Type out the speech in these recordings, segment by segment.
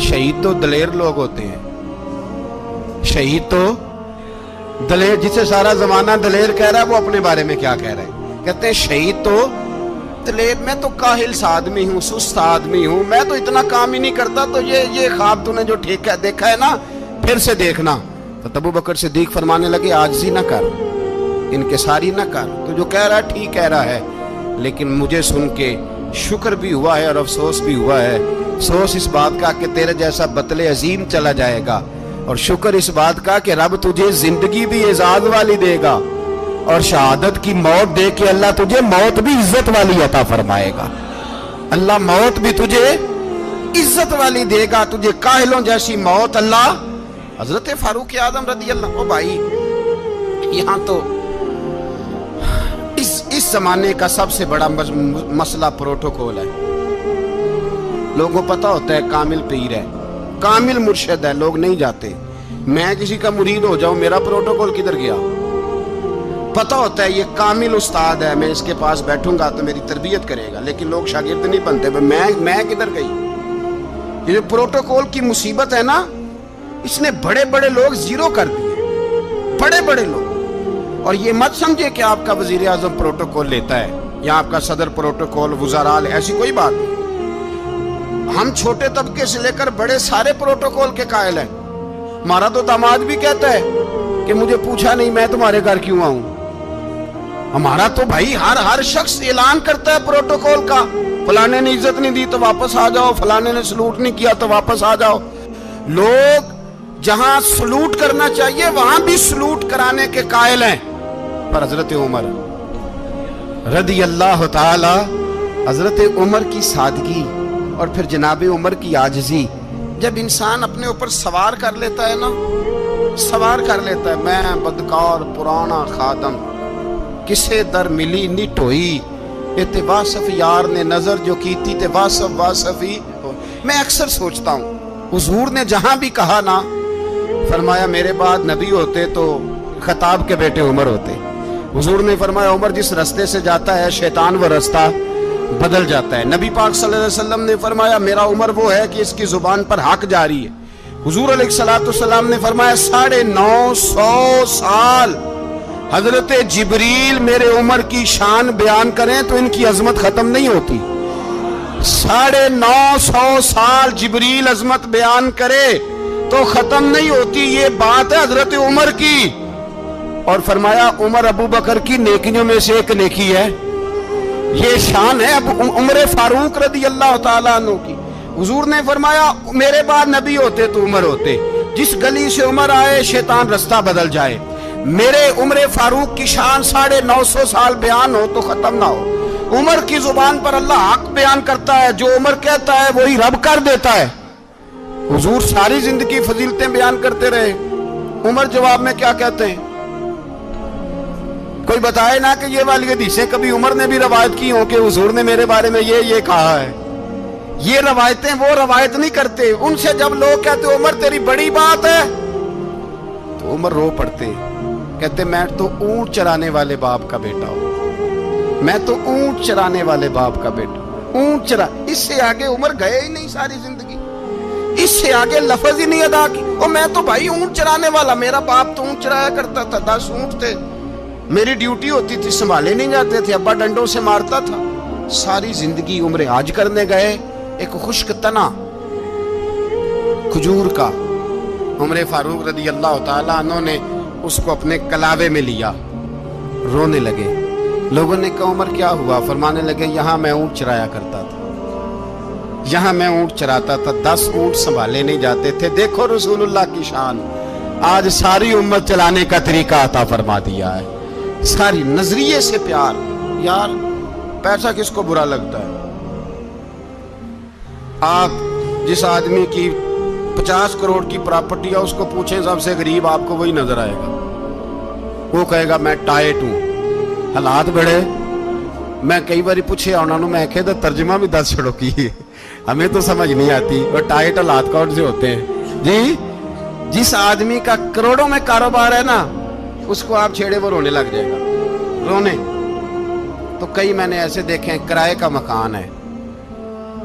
شہید تو دلیر لوگ ہوتے ہیں, شہید تو دلیر, جسے سارا زمانہ دلیر کہہ رہا ہے وہ اپنے بارے میں کیا کہہ رہے ہیں؟ کہتے ہیں شہید تو دلیر, میں تو کاہل سا آدمی ہوں, سست آدمی ہوں, میں تو اتنا کام ہی نہیں کرتا, تو یہ خواب تو نے جو دیکھا ہے نا پھر سے دیکھنا. تو ابو بکر صدیق فرمانے لگے عاجزی نہ کر, انکساری نہ کر, تو جو کہہ رہا ہے ٹھیک کہہ رہا ہے, لیکن مجھے سن کے شکر بھی ہوا ہے اور افسوس بھی ہوا ہے. افسوس اس بات کا کہ تیرے جیسا بطل عظیم چلا جائے گا, اور شکر اس بات کا کہ رب تجھے زندگی بھی اعزاز والی دے گا, اور شہادت کی موت دے کے اللہ تجھے موت بھی عزت والی عطا فرمائے گا. اللہ موت بھی تجھے عزت والی دے گا, تجھے کاہلوں جیسی موت اللہ. حضرت فاروق اعظم رضی اللہ, بھائی یہاں تو اس زمانے کا سب سے بڑا مسئلہ پروٹوکول ہے. لوگوں کو پتہ ہوتا ہے کامل پیر ہے, کامل مرشد ہے, لوگ نہیں جاتے. میں کسی کا مرید ہو جاؤں, میرا پروٹوکول کدھر گیا؟ پتہ ہوتا ہے یہ کامل استاد ہے, میں اس کے پاس بیٹھوں گا تو میری تربیت کرے گا, لیکن لوگ شاگرد نہیں بنتے. میں کدھر گئی؟ یہ جو پروٹوکول کی مصیبت ہے نا, اس نے بڑے بڑے لوگ زیرو کر دیے, بڑے بڑے لوگ. اور یہ مت سمجھے کہ آپ کا وزیر اعظم پروٹوکول لیتا ہے یا آپ کا صدر پروٹوکول, وزراء, ایسی کوئی بات نہیں. ہم چھوٹے طبقے سے لے کر بڑے سارے پروٹوکول کے قائل ہیں. ہمارا تو داماد بھی کہتا ہے کہ مجھے پوچھا نہیں, میں تمہارے گھر کیوں آؤں. ہمارا تو بھائی ہر شخص اعلان کرتا ہے پروٹوکول کا, فلانے نے عزت نہیں دی تو واپس آ جاؤ, فلانے نے سلوٹ نہیں کیا تو واپس آ جاؤ. لوگ جہاں سلوٹ کرنا چاہیے وہاں بھی سلوٹ کرانے کے قائل ہیں. پر حضرت عمر رضی اللہ تعالی, حضرت عمر کی سادگی اور پھر جناب عمر کی عاجزی, جب انسان اپنے اوپر سوار کر لیتا ہے نا, سوار کر لیتا ہے, میں بدکار پرانا خادم, کسے در ملی نٹ ہوئی, تے واصف یار نے نظر جو کی تھی تے واصف ہی. میں اکثر سوچتا ہوں حضور نے جہاں بھی کہا نا, فرمایا میرے بعد نبی ہوتے تو خطاب کے بیٹے عمر ہوتے. حضور نے فرمایا عمر جس رستے سے جاتا ہے شیطان وہ رستہ بدل جاتا ہے. نبی پاک صلی اللہ علیہ وسلم نے فرمایا میرا عمر وہ ہے کہ اس کی زبان پر حق جاری ہے. حضور علیہ السلام نے فرمایا 950 سال حضرت جبریل میرے عمر کی شان بیان کریں تو ان کی عظمت ختم نہیں ہوتی. 950 سال جبریل عظمت بیان کرے تو ختم نہیں ہوتی. یہ بات ہے حضرت عمر کی. اور فرمایا عمر ابو بکر کی نیکیوں میں سے ایک نیکی ہے, یہ شان ہے عمر فاروق رضی اللہ تعالیٰ عنہ کی. حضور نے فرمایا میرے بعد نبی ہوتے تو عمر ہوتے, جس گلی سے عمر آئے شیطان رستہ بدل جائے. میرے عمر فاروق کی شان 950 سال بیان ہو تو ختم نہ ہو. عمر کی زبان پر اللہ حق بیان کرتا ہے, جو عمر کہتا ہے وہی رب کر دیتا ہے. حضور ساری زندگی فضیلتیں بیان کرتے رہے, عمر جواب میں کیا کہتے ہیں؟ کوئی بتائے نا کہ یہ والی حدیثیں کبھی عمر نے بھی روایت کی ہوں کہ حضور نے میرے بارے میں یہ کہا ہے. یہ روایتیں وہ روایت نہیں کرتے. ان سے جب لوگ کہتے عمر تیری بڑی بات ہے تو عمر رو پڑتے, کہتے میں تو اونٹ چرانے والے باپ کا بیٹا ہوں, میں تو اونٹ چرانے والے باپ کا بیٹا, اونٹ چرا. اس سے آگے عمر گئے ہی نہیں ساری زندگی, اس سے آگے لفظ ہی نہیں ادا کی. اور میں تو بھائی اونٹ چرانے والا, میرا باپ تو اونٹ چرایا کرتا تھا, 10 اونٹ تھے, میری ڈیوٹی ہوتی تھی, سنبھالے نہیں جاتے تھے, ابا ڈنڈوں سے مارتا تھا. ساری زندگی عمر حج کرنے گئے, ایک خشک تنا کھجور کا عمر فاروق رضی اللہ تعالیٰ عنہ نے اس کو اپنے کلاوے میں لیا, رونے لگے. لوگوں نے کہا عمر کیا ہوا؟ فرمانے لگے یہاں میں اونٹ چرایا کرتا تھا, یہاں میں اونٹ چراتا تھا, 10 اونٹ سنبھالے نہیں جاتے تھے. دیکھو رسول اللہ کی شان, آج ساری امت چلانے کا طریقہ عطا فرما دیا ہے. ساری نظریے سے پیار. یار پیسہ کس کو برا لگتا ہے؟ آپ جس آدمی کی 50 کروڑ کی پراپرٹی ہے اس کو پوچھیں سب سے غریب, آپ کو وہی نظر آئے گا. وہ کہے گا میں ٹائٹ ہوں. حالات بڑے, میں کئی باری پوچھے انہوں نے, میں کہتا ترجمہ بھی 10 چھڑوں کی, ہمیں تو سمجھ نہیں آتی. اور ٹائٹ حالات کون سے ہوتے ہیں جی؟ جس آدمی کا کروڑوں میں کاروبار ہے نا, اس کو آپ چھیڑے وہ رونے لگ جائے گا, رونے. تو کئی میں نے ایسے دیکھے ہیں کرائے کا مکان ہے,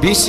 20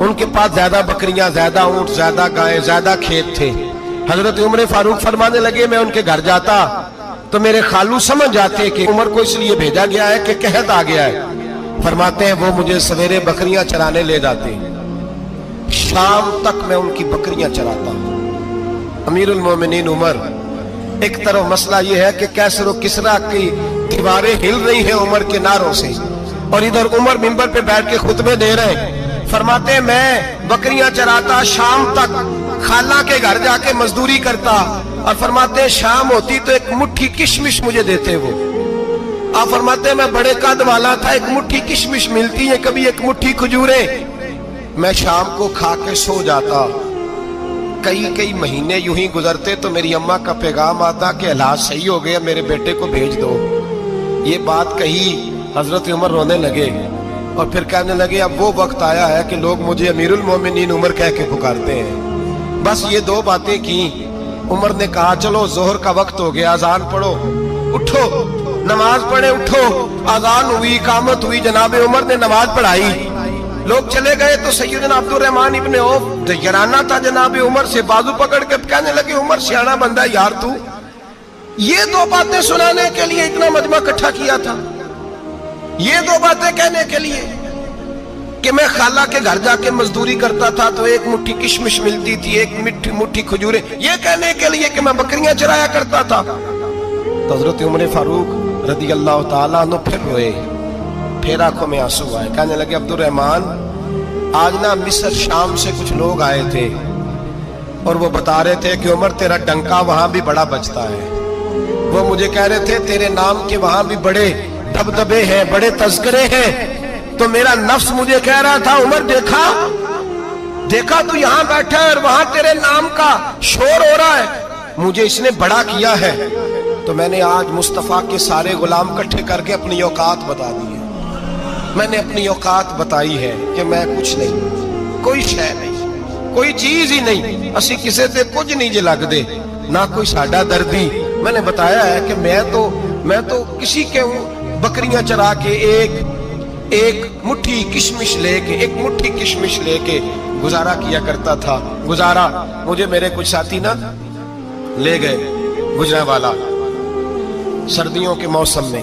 ان کے پاس زیادہ بکریاں، زیادہ اونٹ، زیادہ گائیں، زیادہ کھیت تھے۔ حضرت عمر فاروق فرمانے لگے میں ان کے گھر جاتا تو میرے خالو سمجھ جاتے کہ عمر کو اس لیے بھیجا گیا ہے کہ قحط آ گیا ہے۔ فرماتے ہیں وہ مجھے سویرے بکریاں چرانے لے جاتے، شام تک میں ان کی بکریاں چراتا ہوں۔ امیر المومنین عمر، ایک طرف مسئلہ یہ ہے کہ کیسر و کسرا کی دیواریں ہل رہی ہیں عمر کے نعروں سے، اور ادھر عمر منبر پہ بیٹھ کے خطبے دے رہے ہیں۔ فرماتے ہیں میں بکریاں چراتا، شام تک خالہ کے گھر جا کے مزدوری کرتا، اور فرماتے ہیں شام ہوتی تو ایک مٹھی کشمش مجھے دیتے وہ۔ آپ فرماتے ہیں میں بڑے قد والا تھا، ایک مٹھی کشمش ملتی ہے، کبھی ایک مٹھی کھجوریں، میں شام کو کھا کے سو جاتا۔ کئی مہینے یوں ہی گزرتے تو میری اماں کا پیغام آتا کہ حالات صحیح ہو گیا، میرے بیٹے کو بھیج دو۔ یہ بات کہی، حضرت عمر رونے لگے اور پھر کہنے لگے اب وہ وقت آیا ہے کہ لوگ مجھے امیر المومنین عمر کہہ کے پکارتے ہیں۔ بس یہ دو باتیں کی۔ عمر نے کہا چلو ظہر کا وقت ہو گیا، اذان پڑھو، اٹھو نماز پڑھے، اٹھو۔ اذان ہوئی، اقامت ہوئی، جناب عمر نے نماز پڑھائی، لوگ چلے گئے تو سیدنا عبد الرحمن ابن عوف دیگرانہ تھا جناب عمر سے، بازو پکڑ کے کہنے لگے عمر سیاڑا بندہ یار تو یہ دو باتیں سنانے کے لیے اتنا مجمع اکٹھا کیا تھا، یہ دو باتیں کہنے کے لیے کہ میں خالہ کے گھر جا کے مزدوری کرتا تھا تو ایک مٹھی کشمش ملتی تھی، ایک مٹھی کھجوریں، یہ کہنے کے لیے کہ میں بکریاں چرایا کرتا تھا۔ تو حضرت عمر فاروق رضی اللہ تعالیٰ عنہ پھر روئے، پھر آنکھوں میں آنسو آئے، کہنے لگے عبد الرحمن آج نا مصر شام سے کچھ لوگ آئے تھے اور وہ بتا رہے تھے کہ عمر تیرا ڈنکا وہاں بھی بڑا بجتا ہے، وہ مجھے کہہ رہے تھے تیرے نام کے وہاں بھی بڑے دبدبے ہیں، بڑے تذکرے ہیں۔ تو میرا نفس مجھے کہہ رہا تھا عمر دیکھا تو یہاں بیٹھا ہے اور وہاں تیرے نام کا شور ہو رہا ہے، مجھے اس نے بڑا کیا ہے۔ تو میں نے آج مصطفیٰ کے سارے غلام کٹھے کر کے اپنی اوقات بتا دی ہے، میں نے اپنی اوقات بتائی ہے کہ میں کچھ نہیں، کوئی شے نہیں، کوئی چیز ہی نہیں، اسی کسے تے کچھ نہیں جے لگ دے، نہ کوئی ساڈا دردی۔ میں نے بتایا ہے کہ میں تو کسی کے بکریاں چرا کے ایک مٹھی کشمش لے کے گزارا کیا کرتا تھا۔ گزارا مجھے میرے کچھ ساتھی نا لے گئے گجرانوالہ سردیوں کے موسم میں،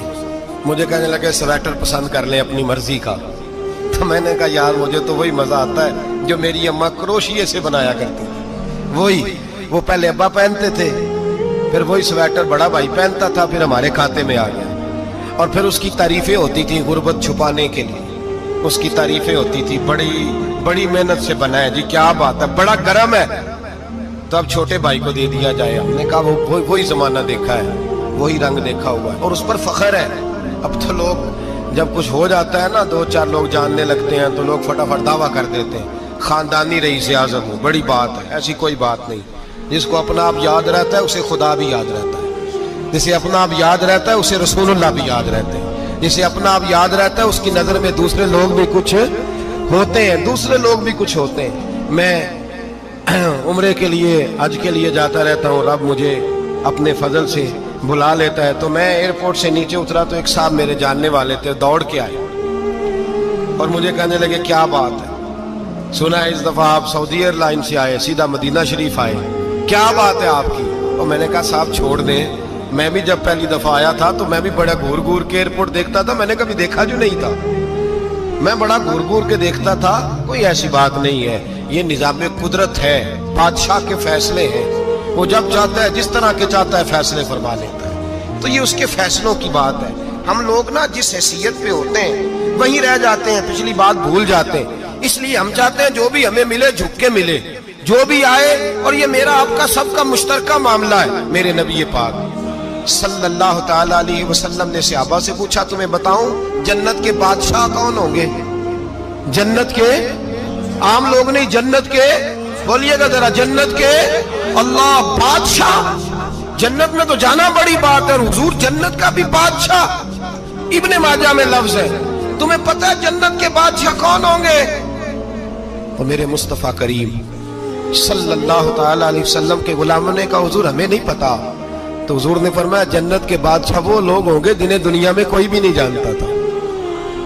مجھے کہنے لگے سویٹر پسند کر لیں اپنی مرضی کا۔ تو میں نے کہا یار مجھے تو وہی مزہ آتا ہے جو میری اماں کروشیے سے بنایا کرتی تھی، وہ پہلے ابا پہنتے تھے، پھر وہی سویٹر بڑا بھائی پہنتا تھا، پھر ہمارے کھاتے میں آ گیا، اور پھر اس کی تعریفیں ہوتی تھی غربت چھپانے کے لیے، اس کی تعریفیں ہوتی تھی بڑی محنت سے بنا ہے جی، کیا بات ہے، بڑا گرم ہے، تو اب چھوٹے بھائی کو دے دیا جائے۔ ہم نے کہا وہی زمانہ دیکھا ہے، وہی رنگ دیکھا ہوا ہے، اور اس پر فخر ہے۔ اب تو لوگ جب کچھ ہو جاتا ہے نا، دو چار لوگ جاننے لگتے ہیں تو لوگ فٹافٹ دعویٰ کر دیتے ہیں خاندانی رئیس اعظم ہوں، بڑی بات ہے، ایسی کوئی بات نہیں۔ جس کو اپنا آپ یاد رہتا ہے اسے خدا بھی یاد رہتا ہے، جسے اپنا آپ یاد رہتا ہے اسے رسول اللہ بھی یاد رہتے ہیں، جسے اپنا آپ یاد رہتا ہے اس کی نظر میں دوسرے لوگ بھی کچھ ہوتے ہیں۔ میں عمرے کے لیے حج کے لیے جاتا رہتا ہوں، رب مجھے اپنے فضل سے بلا لیتا ہے۔ تو میں ایئرپورٹ سے نیچے اترا تو ایک صاحب میرے جاننے والے تھے، دوڑ کے آئے اور مجھے کہنے لگے کیا بات ہے، سنا ہے اس دفعہ آپ سعودی ایئر لائن سے آئے، سیدھا مدینہ شریف آئے، کیا بات ہے آپ کی؟ اور میں نے کہا صاحب چھوڑ دیں، میں بھی جب پہلی دفعہ آیا تھا تو میں بھی بڑا گھور کے ایئرپورٹ دیکھتا تھا، میں نے کبھی دیکھا جو نہیں تھا، میں بڑا گھور کے دیکھتا تھا، کوئی ایسی بات نہیں ہے، یہ نظام قدرت ہے، بادشاہ کے فیصلے ہیں، وہ جب چاہتا ہے جس طرح کے چاہتا ہے فیصلے فرما لیتا ہے، تو یہ اس کے فیصلوں کی بات ہے۔ ہم لوگ نا جس حیثیت پہ ہوتے ہیں وہیں رہ جاتے ہیں، پچھلی بات بھول جاتے ہیں، اس لیے ہم چاہتے ہیں جو بھی ہمیں ملے جھک کے ملے، جو بھی آئے، اور یہ میرا آپ کا سب کا مشترکہ معاملہ ہے۔ میرے نبی پاک صلی اللہ تعالیٰ علیہ وسلم نے صحابہ سے پوچھا تمہیں بتاؤں جنت کے بادشاہ کون ہوں گے؟ جنت کے عام لوگ نہیں، جنت کے، بولیے گا ذرا، جنت کے اللہ بادشاہ، جنت میں تو جانا بڑی بات ہے، حضور جنت کا بھی بادشاہ، ابن ماجہ میں لفظ ہے، تمہیں پتہ ہے جنت کے بادشاہ کون ہوں گے؟ اور میرے مصطفیٰ کریم صلی اللہ تعالیٰ علیہ وسلم کے غلاموں نے کہا حضور ہمیں نہیں پتا، تو حضور نے فرمایا جنت کے بادشاہ وہ لوگ ہوں گے جنہیں دنیا میں کوئی بھی نہیں جانتا تھا،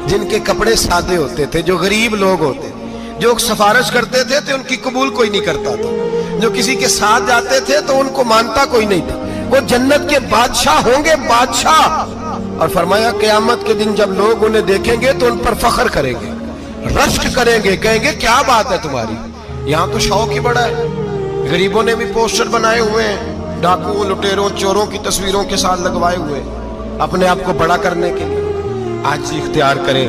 جن کے کپڑے سادے ہوتے تھے، جو غریب لوگ ہوتے تھے، جو سفارش کرتے تھے تو ان کی قبول کوئی نہیں کرتا تھا، جو کسی کے ساتھ جاتے تھے تو ان کو مانتا کوئی نہیں تھا۔ وہ جنت کے بادشاہ ہوں گے، بادشاہ۔ اور فرمایا قیامت کے دن جب لوگ انہیں دیکھیں گے تو ان پر فخر کریں گے، رشک کریں گے، کہیں گے کیا بات ہے تمہاری، یہاں تو شوق ہی بڑا ہے۔ غریبوں نے بھی پوسٹر بنائے ہوئے ہیں، ڈاکوؤں، لٹیروں، چوروں کی تصویروں کے ساتھ لگوائے ہوئے، اپنے آپ کو بڑا کرنے کے لیے۔ آج اختیار کریں،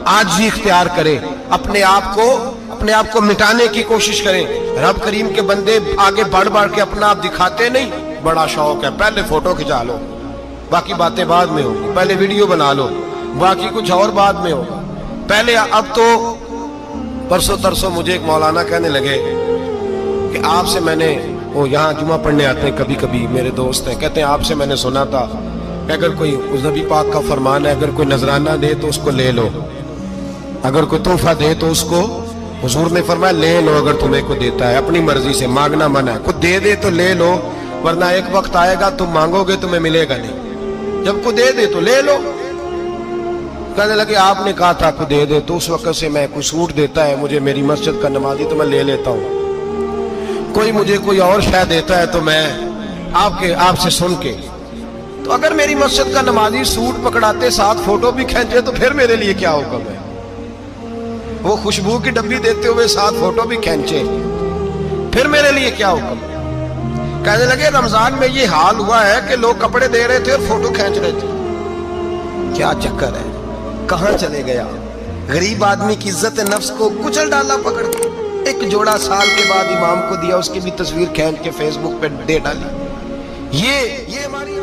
آج اختیار کریں، اپنے آپ کو مٹانے کی کوشش کریں۔ رب کریم کے بندے آگے بڑھ بڑھ کے اپنا آپ دکھاتے نہیں، بڑا شوق ہے، پہلے فوٹو کھچا لو، باقی باتیں بعد میں ہوگی، پہلے ویڈیو بنا لو، باقی کچھ اور بعد میں ہوگا پہلے۔ اب تو پرسوں ترسوں مجھے ایک مولانا کہنے لگے کہ آپ سے میں نے، وہ یہاں جمعہ پڑھنے آتے ہیں کبھی کبھی، میرے دوست ہیں، کہتے ہیں آپ سے میں نے سنا تھا کہ اگر کوئی نبی پاک کا فرمان ہے، اگر کوئی نذرانہ دے تو اس کو لے لو، اگر کوئی تحفہ دے تو اس کو، حضور نے فرمایا لے لو، اگر تمہیں کو دیتا ہے اپنی مرضی سے، مانگنا منع ہے، کوئی دے دے تو لے لو، ورنہ ایک وقت آئے گا تم مانگو گے تمہیں ملے گا نہیں، جب کو دے دے تو لے لو۔ کہنے لگے آپ نے کہا تھا کو دے دے، تو اس وقت سے میں کوئی سوٹ دیتا ہے مجھے میری مسجد کا نمازی تو میں لے لیتا ہوں، کوئی مجھے کوئی اور شے دیتا ہے تو میں آپ سے سن کے، تو اگر میری مسجد کا نمازی سوٹ پکڑاتے ساتھ فوٹو بھی کھینچے تو پھر میرے لیے کیا حکم ہے، وہ خوشبو کی ڈبی دیتے ہوئے ساتھ فوٹو بھی کھینچے، پھر میرے لیے کیا حکم ہے۔ کہنے لگے رمضان میں یہ حال ہوا ہے کہ لوگ کپڑے دے رہے تھے اور فوٹو کھینچ رہے تھے، کیا چکر ہے، کہاں چلے گیا؟ غریب آدمی کی عزت نفس کو کچل ڈالا پکڑ کے، ایک جوڑا سال کے بعد امام کو دیا، اس کی بھی تصویر کھینچ کے فیس بک پہ دے ڈالی۔ یہ ہماری